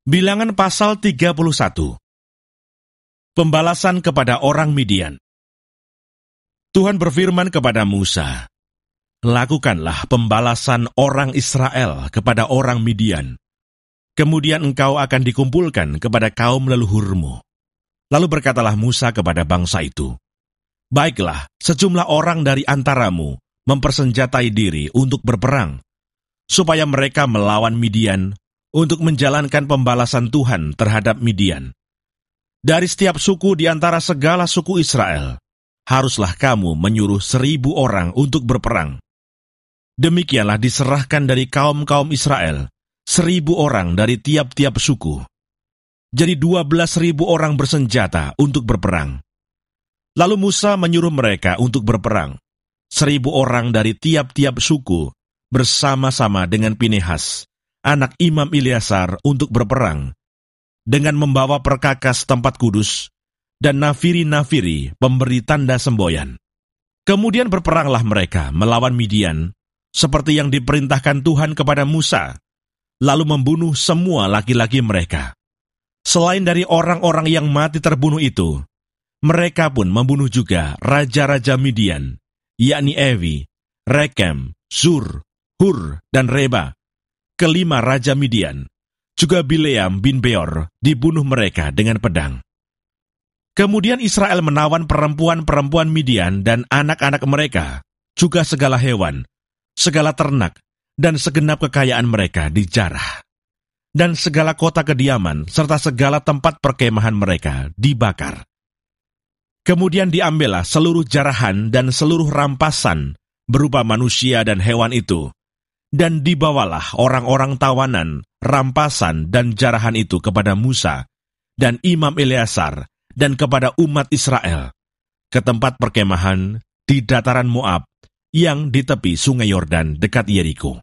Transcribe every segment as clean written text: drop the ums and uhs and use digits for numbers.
Bilangan pasal 31. Pembalasan kepada orang Midian. Tuhan berfirman kepada Musa, "Lakukanlah pembalasan orang Israel kepada orang Midian. Kemudian engkau akan dikumpulkan kepada kaum leluhurmu." Lalu berkatalah Musa kepada bangsa itu, "Baiklah, sejumlah orang dari antaramu mempersenjatai diri untuk berperang, supaya mereka melawan Midian untuk menjalankan pembalasan Tuhan terhadap Midian. Dari setiap suku di antara segala suku Israel, haruslah kamu menyuruh 1.000 orang untuk berperang. Demikianlah diserahkan dari kaum-kaum Israel 1.000 orang dari tiap-tiap suku. Jadi 12.000 orang bersenjata untuk berperang. Lalu Musa menyuruh mereka untuk berperang, 1.000 orang dari tiap-tiap suku, bersama-sama dengan Pinehas, anak Imam Eleazar, untuk berperang, dengan membawa perkakas tempat kudus, dan nafiri-nafiri pemberi tanda semboyan. Kemudian berperanglah mereka melawan Midian, seperti yang diperintahkan Tuhan kepada Musa, lalu membunuh semua laki-laki mereka. Selain dari orang-orang yang mati terbunuh itu, mereka pun membunuh juga raja-raja Midian, yakni Ewi, Rekem, Zur, Hur, dan Reba, kelima raja Midian. Juga Bileam bin Beor dibunuh mereka dengan pedang. Kemudian Israel menawan perempuan-perempuan Midian dan anak-anak mereka, juga segala hewan, segala ternak, dan segenap kekayaan mereka dijarah. Dan segala kota kediaman, serta segala tempat perkemahan mereka dibakar. Kemudian diambillah seluruh jarahan dan seluruh rampasan berupa manusia dan hewan itu, dan dibawalah orang-orang tawanan, rampasan, dan jarahan itu kepada Musa dan Imam Eleazar dan kepada umat Israel ke tempat perkemahan di dataran Moab yang di tepi sungai Yordan dekat Yeriko.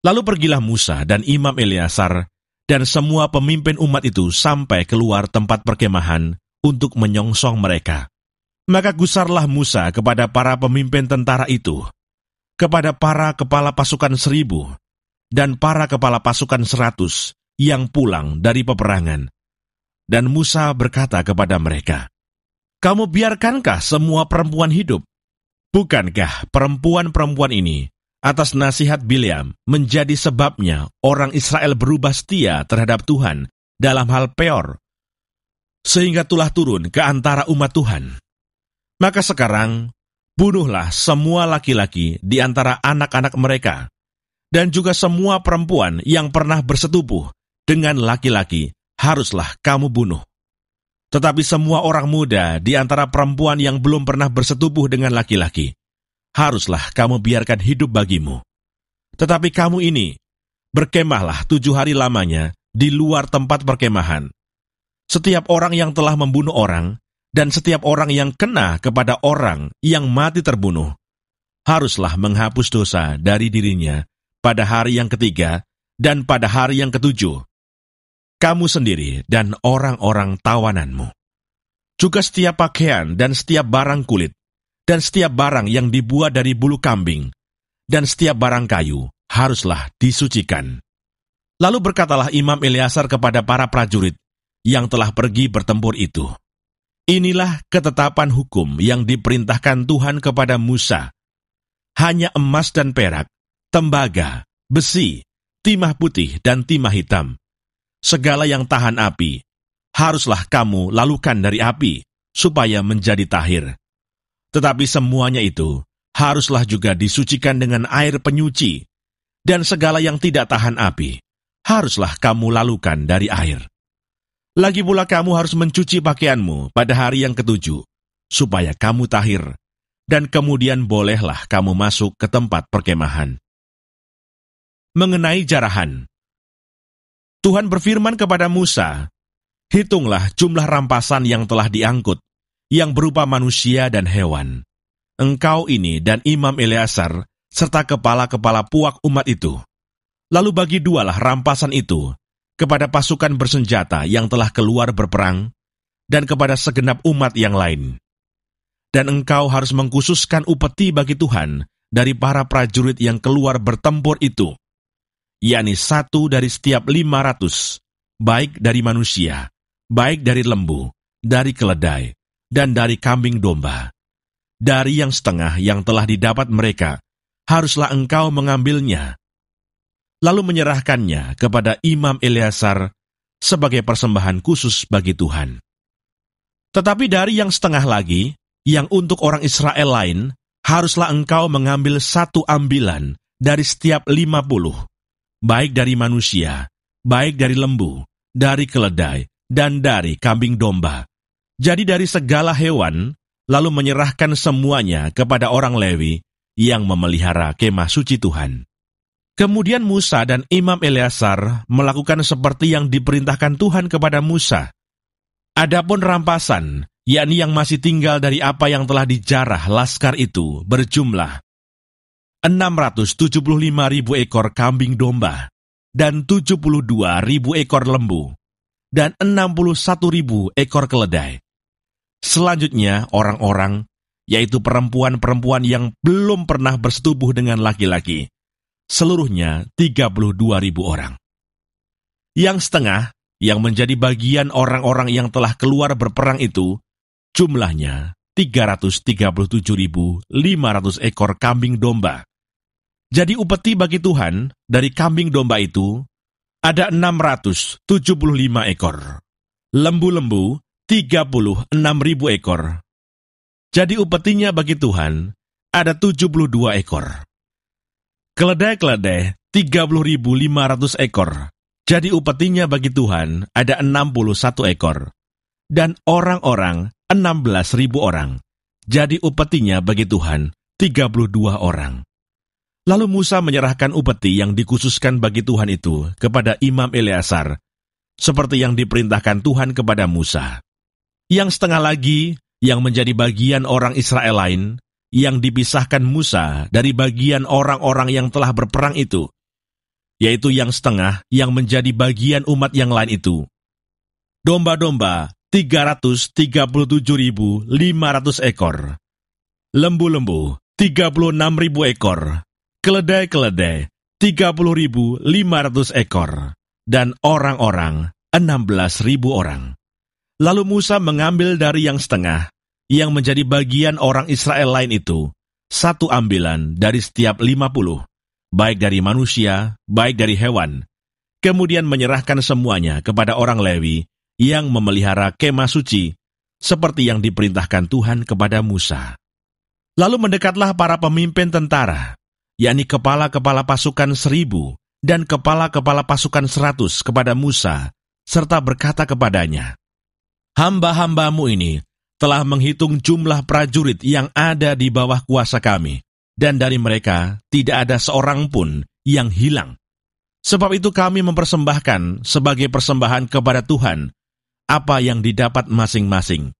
Lalu pergilah Musa dan Imam Eleazar dan semua pemimpin umat itu sampai keluar tempat perkemahan untuk menyongsong mereka. Maka gusarlah Musa kepada para pemimpin tentara itu, kepada para kepala pasukan 1.000 dan para kepala pasukan 100 yang pulang dari peperangan. Dan Musa berkata kepada mereka, "Kamu biarkankah semua perempuan hidup? Bukankah perempuan-perempuan ini, atas nasihat Bileam, menjadi sebabnya orang Israel berubah setia terhadap Tuhan dalam hal Peor, sehingga tulah turun ke antara umat Tuhan? Maka sekarang, bunuhlah semua laki-laki di antara anak-anak mereka, dan juga semua perempuan yang pernah bersetubuh dengan laki-laki haruslah kamu bunuh. Tetapi semua orang muda di antara perempuan yang belum pernah bersetubuh dengan laki-laki, haruslah kamu biarkan hidup bagimu. Tetapi kamu ini, berkemahlah 7 hari lamanya di luar tempat perkemahan. Setiap orang yang telah membunuh orang, dan setiap orang yang kena kepada orang yang mati terbunuh, haruslah menghapus dosa dari dirinya pada hari yang ketiga dan pada hari yang ketujuh. Kamu sendiri dan orang-orang tawananmu. Juga setiap pakaian dan setiap barang kulit, dan setiap barang yang dibuat dari bulu kambing, dan setiap barang kayu, haruslah disucikan." Lalu berkatalah Imam Eleazar kepada para prajurit yang telah pergi bertempur itu, "Inilah ketetapan hukum yang diperintahkan Tuhan kepada Musa. Hanya emas dan perak, tembaga, besi, timah putih, dan timah hitam, segala yang tahan api, haruslah kamu lalukan dari api, supaya menjadi tahir. Tetapi semuanya itu haruslah juga disucikan dengan air penyuci, dan segala yang tidak tahan api, haruslah kamu lalukan dari air. Lagi pula kamu harus mencuci pakaianmu pada hari yang ketujuh, supaya kamu tahir, dan kemudian bolehlah kamu masuk ke tempat perkemahan." Mengenai jarahan, Tuhan berfirman kepada Musa, "Hitunglah jumlah rampasan yang telah diangkut, yang berupa manusia dan hewan. Engkau ini dan Imam Eleazar, serta kepala-kepala puak umat itu. Lalu bagi dualah rampasan itu kepada pasukan bersenjata yang telah keluar berperang, dan kepada segenap umat yang lain. Dan engkau harus mengkhususkan upeti bagi Tuhan dari para prajurit yang keluar bertempur itu, yakni 1 dari setiap 500, baik dari manusia, baik dari lembu, dari keledai, dan dari kambing domba. Dari yang setengah yang telah didapat mereka, haruslah engkau mengambilnya, lalu menyerahkannya kepada Imam Eleazar sebagai persembahan khusus bagi Tuhan. Tetapi dari yang setengah lagi, yang untuk orang Israel lain, haruslah engkau mengambil 1 ambilan dari setiap 50, baik dari manusia, baik dari lembu, dari keledai, dan dari kambing domba. Jadi dari segala hewan, lalu menyerahkan semuanya kepada orang Lewi yang memelihara kemah suci Tuhan. Kemudian Musa dan Imam Eleazar melakukan seperti yang diperintahkan Tuhan kepada Musa. Adapun rampasan, yakni yang masih tinggal dari apa yang telah dijarah laskar itu, berjumlah 675.000 ekor kambing domba, dan 72.000 ekor lembu, dan 61.000 ekor keledai. Selanjutnya orang-orang, yaitu perempuan-perempuan yang belum pernah bersetubuh dengan laki-laki, seluruhnya 32.000 orang. Yang setengah, yang menjadi bagian orang-orang yang telah keluar berperang itu, jumlahnya 337.500 ekor kambing domba. Jadi upeti bagi Tuhan dari kambing domba itu ada 675 ekor. Lembu-lembu 36.000 ekor. Jadi upetinya bagi Tuhan ada 72 ekor. Keledai-keledai 30.500 ekor. Jadi upetinya bagi Tuhan ada 61 ekor. Dan orang-orang 16.000 orang. Jadi upetinya bagi Tuhan 32 orang. Lalu Musa menyerahkan upeti yang dikhususkan bagi Tuhan itu kepada Imam Eleazar, seperti yang diperintahkan Tuhan kepada Musa. Yang setengah lagi, yang menjadi bagian orang Israel lain, yang dipisahkan Musa dari bagian orang-orang yang telah berperang itu, yaitu yang setengah yang menjadi bagian umat yang lain itu. Domba-domba 337.500 ekor, lembu-lembu 36.000 ekor, keledai-keledai 30.500 ekor, dan orang-orang 16.000 orang. Lalu Musa mengambil dari yang setengah, yang menjadi bagian orang Israel lain itu, 1 ambilan dari setiap 50, baik dari manusia, baik dari hewan, kemudian menyerahkan semuanya kepada orang Lewi yang memelihara kemah suci, seperti yang diperintahkan Tuhan kepada Musa. Lalu mendekatlah para pemimpin tentara, yakni kepala-kepala pasukan 1.000 dan kepala-kepala pasukan 100 kepada Musa, serta berkata kepadanya, "Hamba-hambamu ini telah menghitung jumlah prajurit yang ada di bawah kuasa kami, dan dari mereka tidak ada seorang pun yang hilang. Sebab itu kami mempersembahkan sebagai persembahan kepada Tuhan apa yang didapat masing-masing,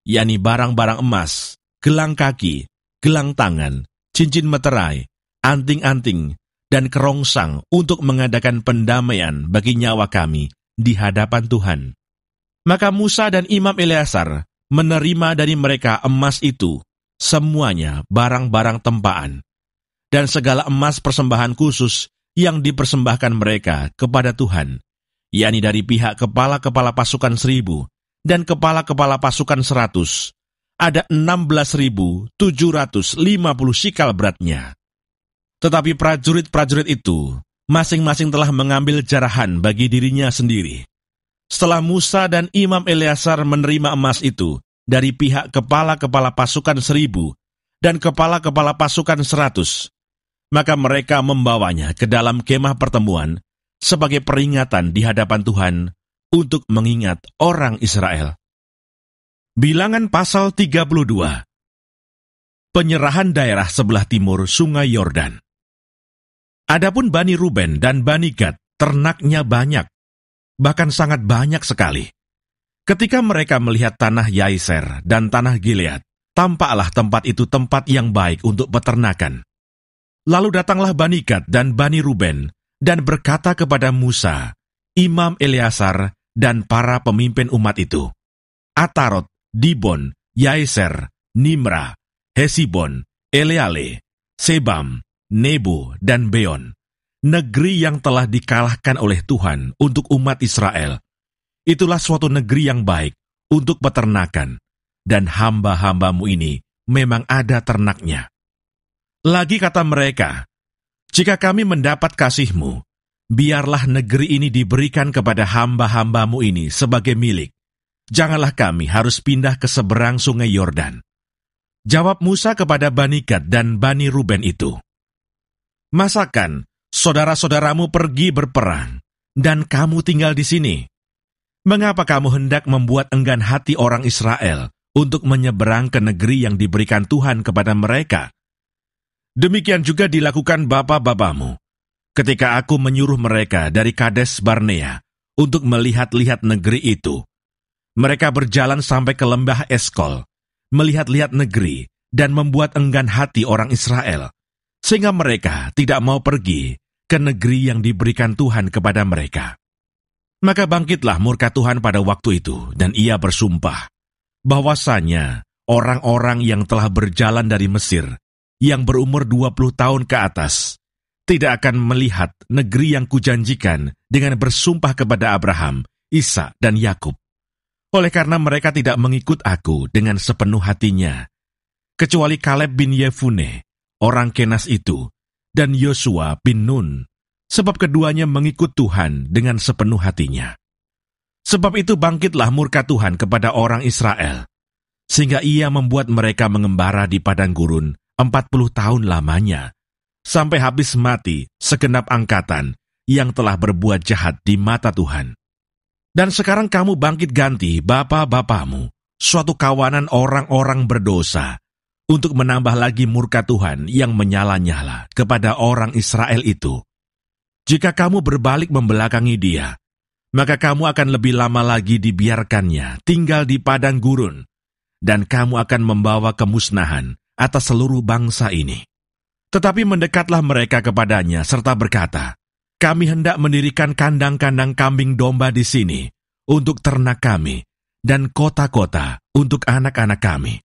yakni barang-barang emas, gelang kaki, gelang tangan, cincin meterai, anting-anting, dan kerongsang untuk mengadakan pendamaian bagi nyawa kami di hadapan Tuhan." Maka Musa dan Imam Eleazar menerima dari mereka emas itu, semuanya barang-barang tempaan, dan segala emas persembahan khusus yang dipersembahkan mereka kepada Tuhan, yakni dari pihak kepala-kepala pasukan 1.000 dan kepala-kepala pasukan 100, ada 16.750 shikal beratnya. Tetapi prajurit-prajurit itu masing-masing telah mengambil jarahan bagi dirinya sendiri. Setelah Musa dan Imam Eleazar menerima emas itu dari pihak kepala-kepala pasukan 1.000 dan kepala-kepala pasukan 100, maka mereka membawanya ke dalam kemah pertemuan sebagai peringatan di hadapan Tuhan untuk mengingat orang Israel. Bilangan pasal 32. Penyerahan daerah sebelah timur Sungai Yordan. Adapun Bani Ruben dan Bani Gad, ternaknya banyak, bahkan sangat banyak sekali. Ketika mereka melihat tanah Yaiser dan tanah Gilead, tampaklah tempat itu tempat yang baik untuk peternakan. Lalu datanglah Bani Gad dan Bani Ruben, dan berkata kepada Musa, Imam Eleazar, dan para pemimpin umat itu, Atarot, Dibon, Yaiser, Nimra, Hesibon, Eleale, Sebam, Nebo, dan Beon, negeri yang telah dikalahkan oleh Tuhan untuk umat Israel. Itulah suatu negeri yang baik untuk peternakan, dan hamba-hambamu ini memang ada ternaknya. Lagi kata mereka, jika kami mendapat kasih-Mu, biarlah negeri ini diberikan kepada hamba-hambamu ini sebagai milik. Janganlah kami harus pindah ke seberang sungai Yordan. Jawab Musa kepada Bani Gad dan Bani Ruben itu, masakan saudara-saudaramu pergi berperang, dan kamu tinggal di sini? Mengapa kamu hendak membuat enggan hati orang Israel untuk menyeberang ke negeri yang diberikan Tuhan kepada mereka? Demikian juga dilakukan bapa-bapamu, ketika aku menyuruh mereka dari Kades Barnea untuk melihat-lihat negeri itu. Mereka berjalan sampai ke lembah Eskol, melihat-lihat negeri, dan membuat enggan hati orang Israel, sehingga mereka tidak mau pergi ke negeri yang diberikan Tuhan kepada mereka. Maka bangkitlah murka Tuhan pada waktu itu, dan ia bersumpah, bahwasanya orang-orang yang telah berjalan dari Mesir, yang berumur 20 tahun ke atas, tidak akan melihat negeri yang kujanjikan dengan bersumpah kepada Abraham, Ishak, dan Yakub. Oleh karena mereka tidak mengikut aku dengan sepenuh hatinya, kecuali Kaleb bin Yefune, orang Kenas itu, dan Yosua bin Nun, sebab keduanya mengikut Tuhan dengan sepenuh hatinya. Sebab itu bangkitlah murka Tuhan kepada orang Israel, sehingga ia membuat mereka mengembara di padang gurun 40 tahun lamanya, sampai habis mati segenap angkatan yang telah berbuat jahat di mata Tuhan. Dan sekarang kamu bangkit ganti bapa-bapamu, suatu kawanan orang-orang berdosa, untuk menambah lagi murka Tuhan yang menyala-nyala kepada orang Israel itu. Jika kamu berbalik membelakangi dia, maka kamu akan lebih lama lagi dibiarkannya tinggal di padang gurun, dan kamu akan membawa kemusnahan atas seluruh bangsa ini. Tetapi mendekatlah mereka kepadanya serta berkata, kami hendak mendirikan kandang-kandang kambing domba di sini untuk ternak kami, dan kota-kota untuk anak-anak kami.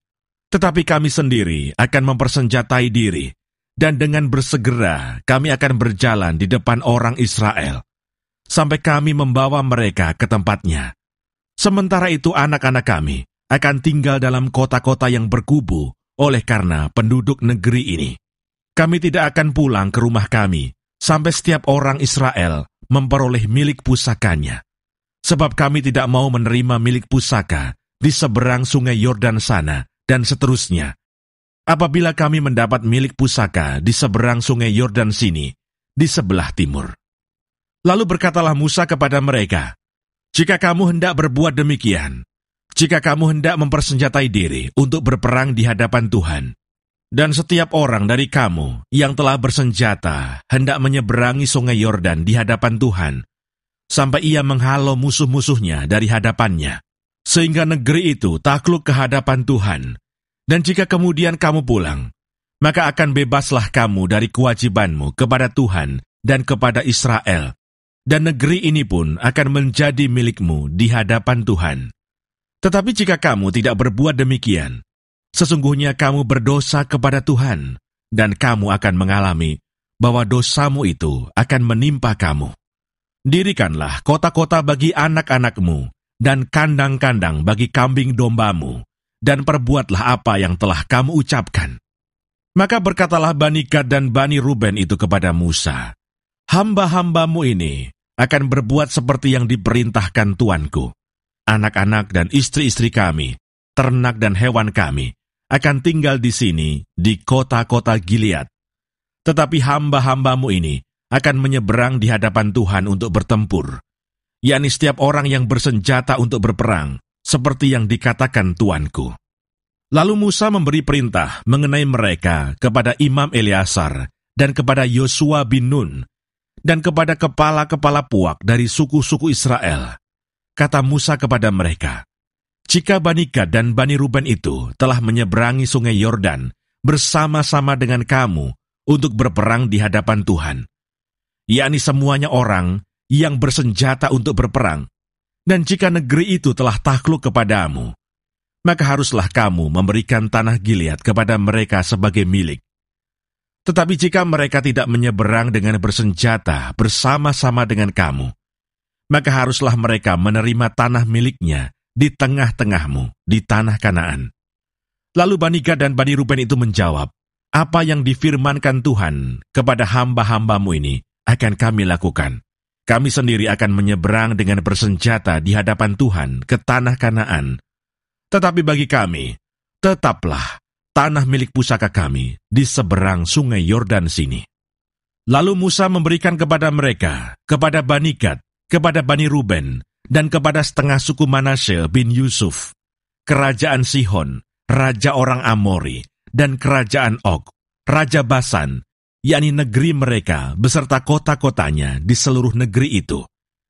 Tetapi kami sendiri akan mempersenjatai diri, dan dengan bersegera kami akan berjalan di depan orang Israel, sampai kami membawa mereka ke tempatnya. Sementara itu anak-anak kami akan tinggal dalam kota-kota yang berkubu oleh karena penduduk negeri ini. Kami tidak akan pulang ke rumah kami, sampai setiap orang Israel memperoleh milik pusakanya. Sebab kami tidak mau menerima milik pusaka di seberang sungai Yordan sana, dan seterusnya. Apabila kami mendapat milik pusaka di seberang sungai Yordan sini, di sebelah timur. Lalu berkatalah Musa kepada mereka, jika kamu hendak berbuat demikian, jika kamu hendak mempersenjatai diri untuk berperang di hadapan Tuhan, dan setiap orang dari kamu yang telah bersenjata hendak menyeberangi sungai Yordan di hadapan Tuhan, sampai ia menghalau musuh-musuhnya dari hadapannya, sehingga negeri itu takluk ke hadapan Tuhan. Dan jika kemudian kamu pulang, maka akan bebaslah kamu dari kewajibanmu kepada Tuhan dan kepada Israel, dan negeri ini pun akan menjadi milikmu di hadapan Tuhan. Tetapi jika kamu tidak berbuat demikian, sesungguhnya kamu berdosa kepada Tuhan, dan kamu akan mengalami bahwa dosamu itu akan menimpa kamu. Dirikanlah kota-kota bagi anak-anakmu, dan kandang-kandang bagi kambing dombamu, dan perbuatlah apa yang telah kamu ucapkan. Maka berkatalah Bani Gad dan Bani Ruben itu kepada Musa, hamba-hambamu ini akan berbuat seperti yang diperintahkan tuanku. Anak-anak dan istri-istri kami, ternak dan hewan kami, akan tinggal di sini, di kota-kota Gilead. Tetapi hamba-hambamu ini akan menyeberang di hadapan Tuhan untuk bertempur, yakni setiap orang yang bersenjata untuk berperang, seperti yang dikatakan tuanku. Lalu Musa memberi perintah mengenai mereka kepada Imam Eleazar dan kepada Yosua bin Nun dan kepada kepala-kepala puak dari suku-suku Israel. Kata Musa kepada mereka, jika Bani Gad dan Bani Ruben itu telah menyeberangi sungai Yordan bersama-sama dengan kamu untuk berperang di hadapan Tuhan, yakni semuanya orang yang bersenjata untuk berperang, dan jika negeri itu telah takluk kepadamu, maka haruslah kamu memberikan tanah Gilead kepada mereka sebagai milik. Tetapi jika mereka tidak menyeberang dengan bersenjata bersama-sama dengan kamu, maka haruslah mereka menerima tanah miliknya di tengah-tengahmu, di tanah Kanaan. Lalu Bani Gad dan Bani Ruben itu menjawab, apa yang difirmankan Tuhan kepada hamba-hambamu ini akan kami lakukan. Kami sendiri akan menyeberang dengan bersenjata di hadapan Tuhan ke tanah Kanaan. Tetapi bagi kami, tetaplah tanah milik pusaka kami di seberang sungai Yordan sini. Lalu Musa memberikan kepada mereka, kepada Bani Gad, kepada Bani Ruben, dan kepada setengah suku Manasye bin Yusuf, kerajaan Sihon, raja orang Amori, dan kerajaan Og, raja Basan, yakni negeri mereka beserta kota-kotanya di seluruh negeri itu,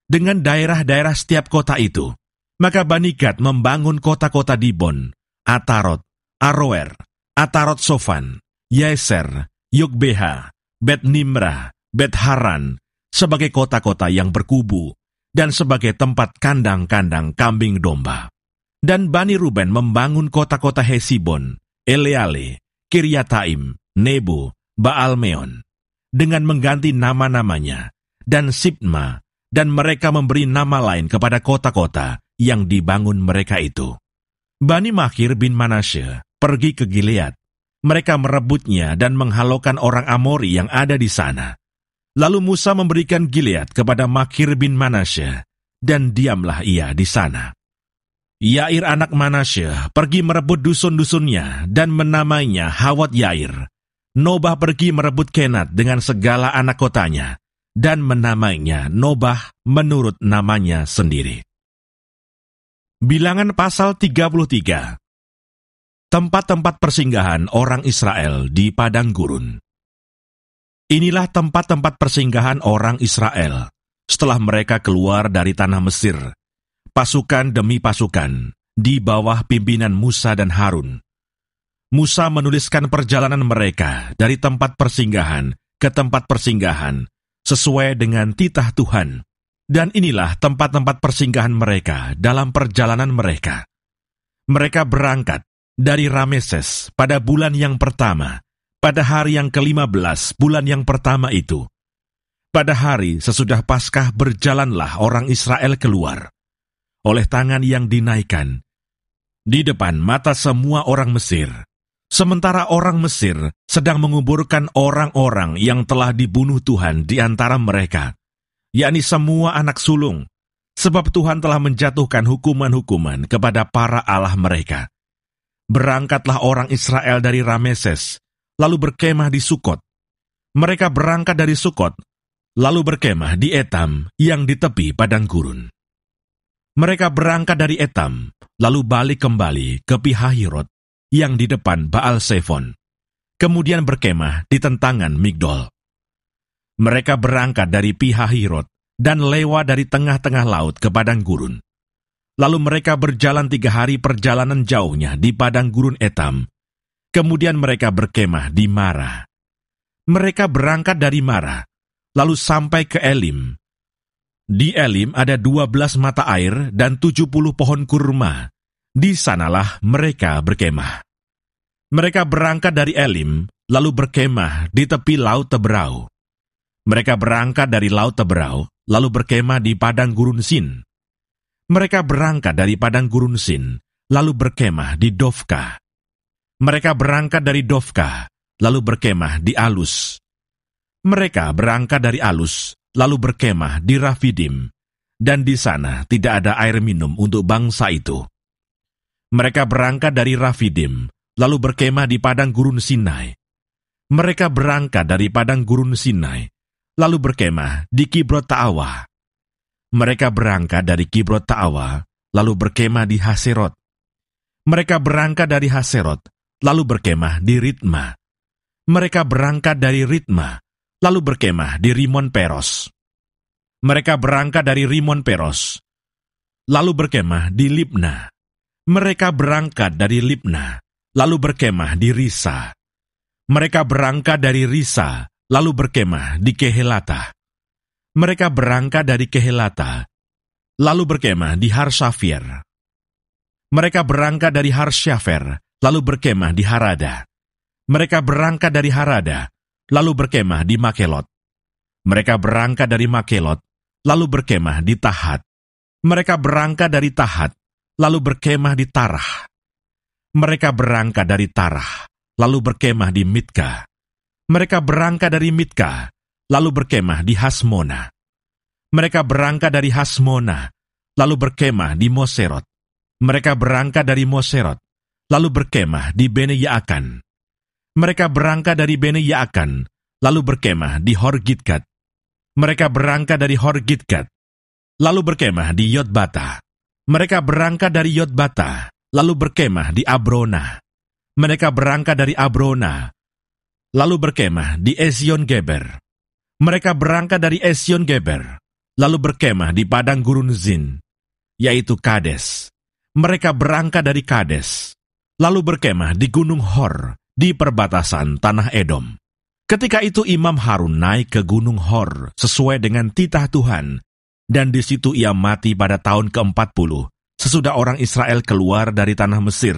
dengan daerah-daerah setiap kota itu. Maka Bani Gad membangun kota-kota Dibon, Atarot, Aroer, Atarot Sofan, Yeser, Yogbeha, Bet Nimrah, Bet Haran, sebagai kota-kota yang berkubu, dan sebagai tempat kandang-kandang kambing domba. Dan Bani Ruben membangun kota-kota Hesibon, Eleale, Kiryataim, Nebo, Baalmeon, dengan mengganti nama-namanya, dan Sibma, dan mereka memberi nama lain kepada kota-kota yang dibangun mereka itu. Bani Makir bin Manasye pergi ke Gilead. Mereka merebutnya dan menghalaukan orang Amori yang ada di sana. Lalu Musa memberikan Gilead kepada Makir bin Manasye, dan diamlah ia di sana. Yair anak Manasye pergi merebut dusun-dusunnya dan menamainya Hawat Yair. Nobah pergi merebut Kenat dengan segala anak kotanya, dan menamainya Nobah menurut namanya sendiri. Bilangan pasal 33. Tempat-tempat persinggahan orang Israel di padang gurun. Inilah tempat-tempat persinggahan orang Israel setelah mereka keluar dari tanah Mesir, pasukan demi pasukan, di bawah pimpinan Musa dan Harun. Musa menuliskan perjalanan mereka dari tempat persinggahan ke tempat persinggahan sesuai dengan titah Tuhan. Dan inilah tempat-tempat persinggahan mereka dalam perjalanan mereka. Mereka berangkat dari Rameses pada bulan yang pertama, pada hari yang ke-15 bulan yang pertama itu. Pada hari sesudah Paskah berjalanlah orang Israel keluar, oleh tangan yang dinaikkan, di depan mata semua orang Mesir. Sementara orang Mesir sedang menguburkan orang-orang yang telah dibunuh Tuhan di antara mereka, yakni semua anak sulung, sebab Tuhan telah menjatuhkan hukuman-hukuman kepada para allah mereka. Berangkatlah orang Israel dari Rameses, lalu berkemah di Sukot. Mereka berangkat dari Sukot, lalu berkemah di Etam yang di tepi padang gurun. Mereka berangkat dari Etam, lalu balik kembali ke Pihahirot yang di depan Baal Sefon, kemudian berkemah di tentangan Migdol. Mereka berangkat dari Pihahirot dan lewat dari tengah-tengah laut ke padang gurun. Lalu mereka berjalan 3 hari perjalanan jauhnya di padang gurun Etam. Kemudian mereka berkemah di Mara. Mereka berangkat dari Mara, lalu sampai ke Elim. Di Elim ada 12 mata air dan 70 pohon kurma. Di sanalah mereka berkemah. Mereka berangkat dari Elim, lalu berkemah di tepi Laut Teberau. Mereka berangkat dari Laut Teberau, lalu berkemah di padang gurun Sin. Mereka berangkat dari padang gurun Sin, lalu berkemah di Dofka. Mereka berangkat dari Dofka, lalu berkemah di Alus. Mereka berangkat dari Alus, lalu berkemah di Rafidim, dan di sana tidak ada air minum untuk bangsa itu. Mereka berangkat dari Rafidim, lalu berkemah di padang gurun Sinai. Mereka berangkat dari padang gurun Sinai, lalu berkemah di Kibrot Ta'awa. Mereka berangkat dari Kibrot Ta'awa, lalu berkemah di Haserot. Mereka berangkat dari Haserot, lalu berkemah di Ritma. Mereka berangkat dari Ritma, lalu berkemah di Rimon Peros. Mereka berangkat dari Rimon Peros, lalu berkemah di Libna. Mereka berangkat dari Libna, lalu berkemah di Risa. Mereka berangkat dari Risa, lalu berkemah di Kehelata. Mereka berangkat dari Kehelata, lalu berkemah di Harsafir. Mereka berangkat dari Harsyafer, lalu berkemah di Harada. Mereka berangkat dari Harada, lalu berkemah di Makelot. Mereka berangkat dari Makelot, lalu berkemah di Tahat. Mereka berangkat dari Tahat, lalu berkemah di Tarah. Mereka berangkat dari Tarah, lalu berkemah di Mitka. Mereka berangkat dari Mitka, lalu berkemah di Hasmona. Mereka berangkat dari Hasmona, lalu berkemah di Moserot. Mereka berangkat dari Moserot, lalu berkemah di Bene Yaakan. Mereka berangkat dari Bene Yaakan, lalu berkemah di Horgidgad. Mereka berangkat dari Horgidgad, lalu berkemah di Yotbata. Mereka berangkat dari Yotbata, lalu berkemah di Abrona. Mereka berangkat dari Abrona, lalu berkemah di Esion-Geber. Mereka berangkat dari Esion-Geber, lalu berkemah di padang gurun Zin, yaitu Kades. Mereka berangkat dari Kades, lalu berkemah di Gunung Hor, di perbatasan tanah Edom. Ketika itu Imam Harun naik ke Gunung Hor sesuai dengan titah Tuhan, dan di situ ia mati pada tahun ke-40, sesudah orang Israel keluar dari tanah Mesir,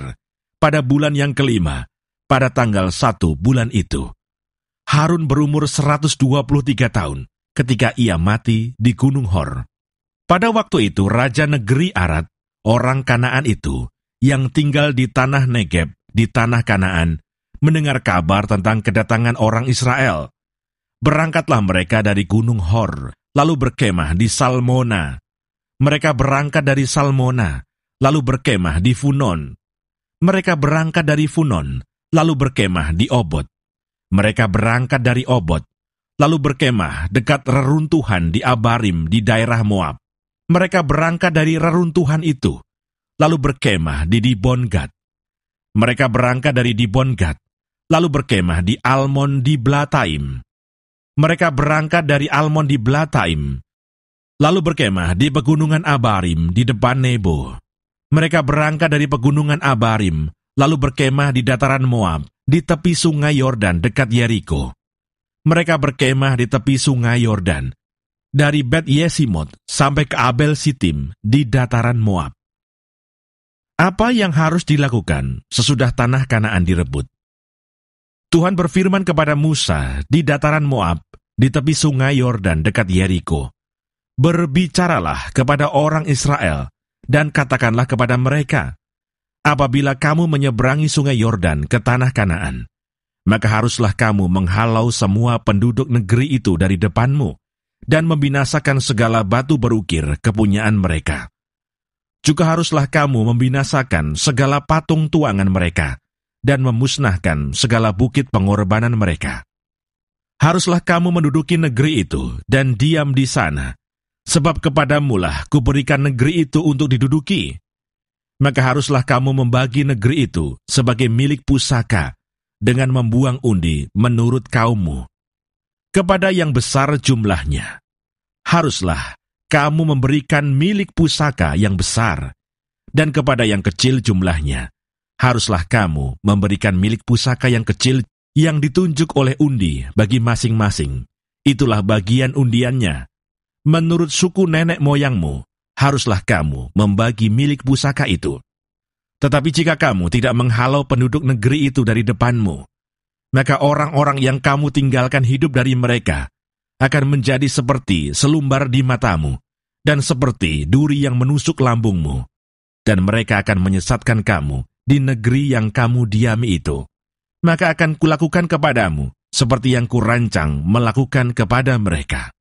pada bulan yang kelima, pada tanggal 1 bulan itu. Harun berumur 123 tahun ketika ia mati di Gunung Hor. Pada waktu itu raja negeri Arad, orang Kanaan itu, yang tinggal di tanah Negeb, di tanah Kanaan, mendengar kabar tentang kedatangan orang Israel. Berangkatlah mereka dari Gunung Hor, lalu berkemah di Salmona. Mereka berangkat dari Salmona, lalu berkemah di Funon. Mereka berangkat dari Funon, lalu berkemah di Obot. Mereka berangkat dari Obot, lalu berkemah dekat reruntuhan di Abarim di daerah Moab. Mereka berangkat dari reruntuhan itu, lalu berkemah di Dibon-Gad. Mereka berangkat dari Dibon-Gad, lalu berkemah di Almon di Blataim. Mereka berangkat dari Almon di Blataim, lalu berkemah di pegunungan Abarim di depan Nebo. Mereka berangkat dari pegunungan Abarim, lalu berkemah di dataran Moab, di tepi sungai Yordan dekat Yeriko. Mereka berkemah di tepi sungai Yordan, dari Bet Yesimot sampai ke Abel Sitim di dataran Moab. Apa yang harus dilakukan sesudah tanah Kanaan direbut? Tuhan berfirman kepada Musa di dataran Moab, di tepi sungai Yordan dekat Yeriko. Berbicaralah kepada orang Israel, dan katakanlah kepada mereka, apabila kamu menyeberangi sungai Yordan ke tanah Kanaan, maka haruslah kamu menghalau semua penduduk negeri itu dari depanmu, dan membinasakan segala batu berukir kepunyaan mereka. Juga haruslah kamu membinasakan segala patung tuangan mereka, dan memusnahkan segala bukit pengorbanan mereka. Haruslah kamu menduduki negeri itu, dan diam di sana, sebab kepadamulah kuberikan negeri itu untuk diduduki. Maka haruslah kamu membagi negeri itu sebagai milik pusaka, dengan membuang undi menurut kaummu. Kepada yang besar jumlahnya, haruslah kamu memberikan milik pusaka yang besar, dan kepada yang kecil jumlahnya, haruslah kamu memberikan milik pusaka yang kecil yang ditunjuk oleh undi bagi masing-masing. Itulah bagian undiannya. Menurut suku nenek moyangmu, haruslah kamu membagi milik pusaka itu. Tetapi jika kamu tidak menghalau penduduk negeri itu dari depanmu, maka orang-orang yang kamu tinggalkan hidup dari mereka akan menjadi seperti selumbar di matamu, dan seperti duri yang menusuk lambungmu, dan mereka akan menyesatkan kamu di negeri yang kamu diami itu. Maka akan kulakukan kepadamu seperti yang kurancang melakukan kepada mereka.